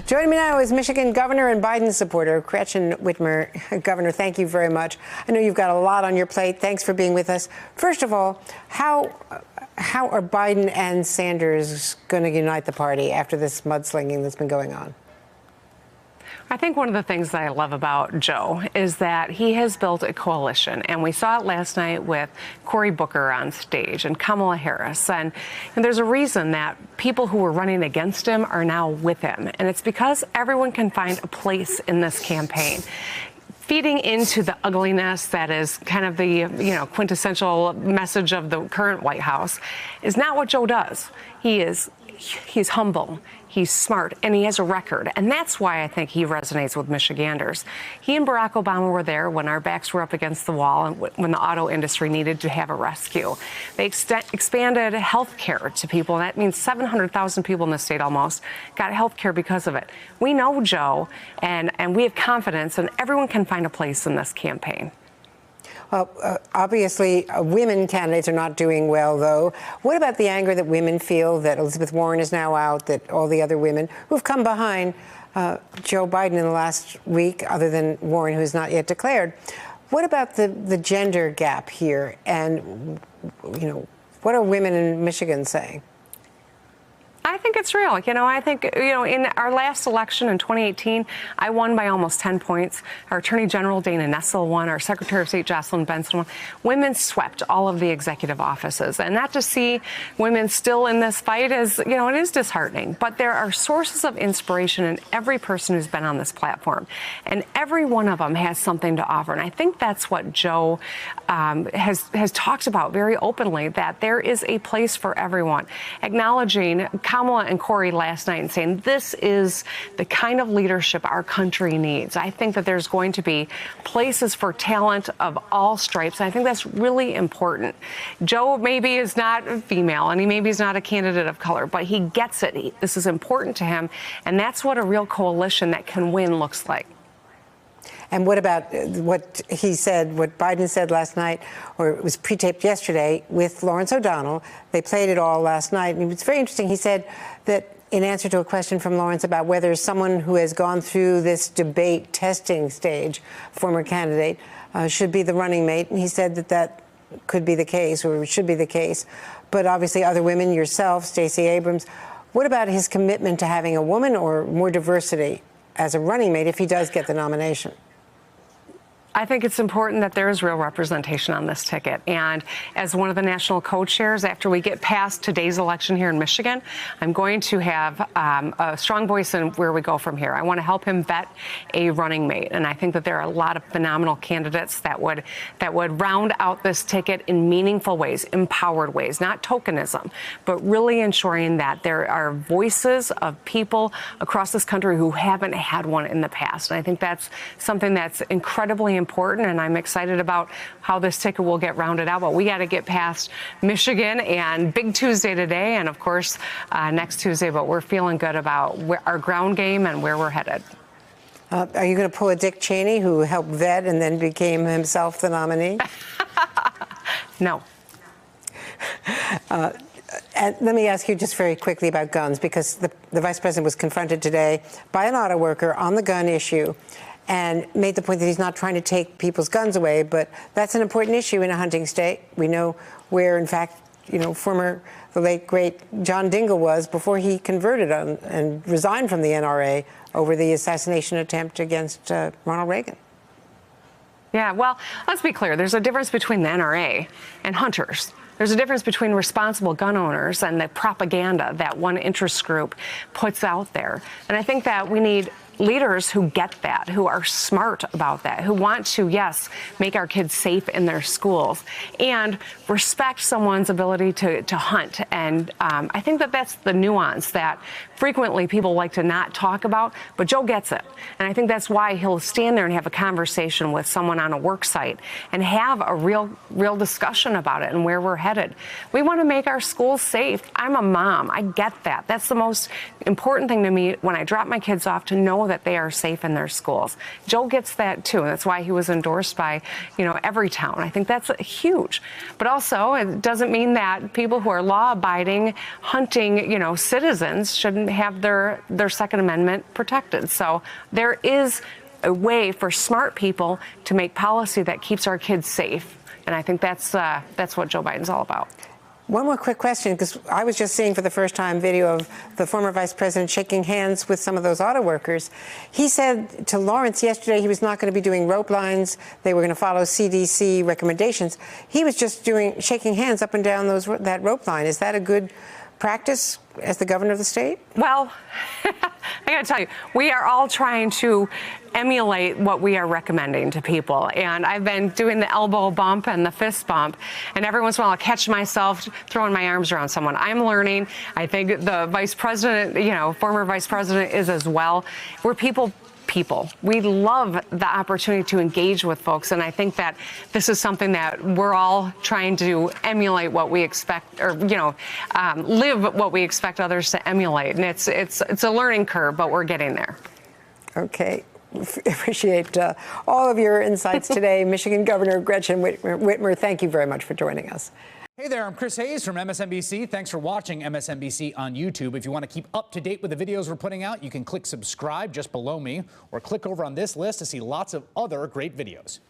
Joining me now is Michigan Governor and Biden supporter Gretchen Whitmer. Governor, thank you very much. I know you've got a lot on your plate. Thanks for being with us. First of all, how are Biden and Sanders going to unite the party after this mudslinging that's been going on? I think one of the things that I love about Joe is that he has built a coalition, and we saw it last night with Cory Booker on stage and Kamala Harris. And there's a reason that people who were running against him are now with him, and it's because everyone can find a place in this campaign. Feeding into the ugliness that is kind of the quintessential message of the current White House is not what Joe does. He's humble, he's smart, and he has a record. And that's why I think he resonates with Michiganders. He and Barack Obama were there when our backs were up against the wall and when the auto industry needed to have a rescue. They expanded health care to people, and that means 700,000 people in the state almost got health care because of it. We know Joe, and we have confidence, and everyone can find a place in this campaign. Well, obviously, women candidates are not doing well, though. What about the anger that women feel that Elizabeth Warren is now out, that all the other women who've come behind Joe Biden in the last week, other than Warren, who is not yet declared? What about the gender gap here? And, what are women in Michigan saying? I think it's real. I think, in our last election in 2018, I won by almost 10 points. Our Attorney General, Dana Nessel, won. Our Secretary of State, Jocelyn Benson, won. Women swept all of the executive offices. And not to see women still in this fight is, it is disheartening. But there are sources of inspiration in every person who's been on this platform. And every one of them has something to offer. And I think that's what Joe has talked about very openly, that there is a place for everyone. Acknowledging Kamala and Cory last night and saying this is the kind of leadership our country needs. I think that there's going to be places for talent of all stripes. And I think that's really important. Joe maybe is not female and he maybe is not a candidate of color, but he gets it. This is important to him. And that's what a real coalition that can win looks like. And what about what he said, what Biden said last night, or it was pre-taped yesterday with Lawrence O'Donnell? They played it all last night. And it's very interesting. He said that in answer to a question from Lawrence about whether someone who has gone through this debate testing stage, former candidate, should be the running mate. And he said that could be the case, or should be the case. But obviously other women, yourself, Stacey Abrams. What about his commitment to having a woman or more diversity as a running mate if he does get the nomination? I think it's important that there is real representation on this ticket. And as one of the national co-chairs, after we get past today's election here in Michigan, I'm going to have a strong voice in where we go from here. I want to help him vet a running mate. And I think that there are a lot of phenomenal candidates that would round out this ticket in meaningful ways, empowered ways, not tokenism, but really ensuring that there are voices of people across this country who haven't had one in the past. And I think that's something that's incredibly important, and I'm excited about how this ticket will get rounded out. But we got to get past Michigan and Big Tuesday today, and of course next Tuesday. But we're feeling good about our ground game and where we're headed. Are you going to pull a Dick Cheney, who helped vet and then became himself the nominee? No. And let me ask you just very quickly about guns, because the vice president was confronted today by an auto worker on the gun issue, and made the point that he's not trying to take people's guns away, but that's an important issue in a hunting state. We know where, in fact, the late, great John Dingell was before he converted and resigned from the NRA over the assassination attempt against Ronald Reagan. Yeah, well, let's be clear. There's a difference between the NRA and hunters. There's a difference between responsible gun owners and the propaganda that one interest group puts out there. And I think that we need leaders who get that, who are smart about that, who want to, yes, make our kids safe in their schools and respect someone's ability to hunt. And I think that that's the nuance that frequently people like to not talk about, but Joe gets it. And I think that's why he'll stand there and have a conversation with someone on a work site and have a real discussion about it and where we're headed. We want to make our schools safe. I'm a mom. I get that. That's the most important thing to me when I drop my kids off, to know know that they are safe in their schools. Joe gets that too, and that's why he was endorsed by, Everytown. I think that's huge. But also, it doesn't mean that people who are law-abiding, hunting, citizens shouldn't have their Second Amendment protected. So there is a way for smart people to make policy that keeps our kids safe. And I think that's what Joe Biden's all about. One more quick question, because I was just seeing for the first time video of the former vice president shaking hands with some of those auto workers. He said to Lawrence yesterday he was not going to be doing rope lines. They were going to follow CDC recommendations. He was just shaking hands up and down that rope line. Is that a good practice as the governor of the state? Well, I got to tell you, we are all trying to emulate what we are recommending to people. And I've been doing the elbow bump and the fist bump. And every once in a while, I'll catch myself throwing my arms around someone. I'm learning. I think the vice president, former vice president is as well. We're people. We love the opportunity to engage with folks, and I think that this is something that we're all trying to emulate what we expect, or live what we expect others to emulate. And it's a learning curve, but we're getting there. Okay. Appreciate all of your insights today. Michigan Governor Gretchen Whitmer, thank you very much for joining us. Hey there, I'm Chris Hayes from MSNBC. Thanks for watching MSNBC on YouTube. If you want to keep up to date with the videos we're putting out, you can click subscribe just below me, or click over on this list to see lots of other great videos.